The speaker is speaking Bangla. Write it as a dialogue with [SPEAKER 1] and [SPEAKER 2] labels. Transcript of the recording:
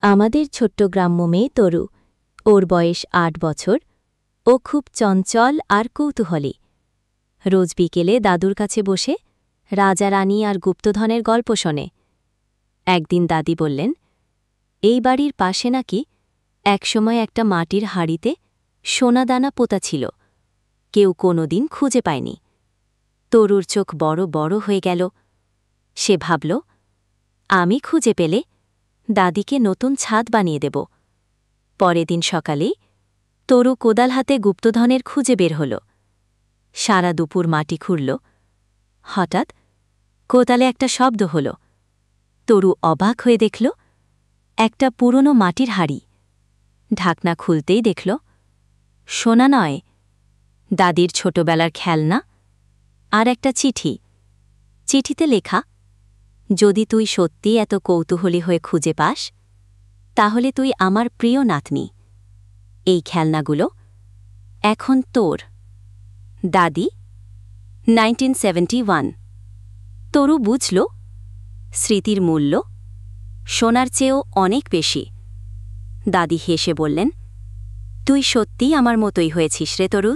[SPEAKER 1] আমাদের ছোট্ট গ্রাম্য মেয়ে তরু। ওর বয়স ৮ বছর। ও খুব চঞ্চল আর কৌতূহলী। রোজ বিকেলে দাদুর কাছে বসে রাজা রানী আর গুপ্তধনের গল্প শোনে। একদিন দাদি বললেন, এই বাড়ির পাশে নাকি একসময় একটা মাটির হাঁড়িতে সোনাদানা পোতা ছিল, কেউ কোনোদিন খুঁজে পায়নি। তরুর চোখ বড় বড় হয়ে গেল। সে ভাবল, আমি খুঁজে পেলে দাদিকে নতুন ছাদ বানিয়ে দেব। পরের দিন সকালেই তরু কোদাল হাতে গুপ্তধনের খুঁজে বের হল। সারা দুপুর মাটি খুঁড়ল। হঠাৎ কোদালে একটা শব্দ হল। তরু অবাক হয়ে দেখল, একটা পুরনো মাটির হাঁড়ি। ঢাকনা খুলতেই দেখল, সোনা নয়, দাদির ছোটবেলার খেলনা আর একটা চিঠি। চিঠিতে লেখা, যদি তুই সত্যি এত কৌতূহলী হয়ে খুঁজে পাস, তাহলে তুই আমার প্রিয় নাতনি। এই খেলনাগুলো এখন তোর। দাদি, 1971। তরু বুঝল, স্মৃতির মূল্য সোনার চেয়েও অনেক বেশি। দাদি হেসে বললেন, তুই সত্যিই আমার মতোই হয়েছিস রে তরু।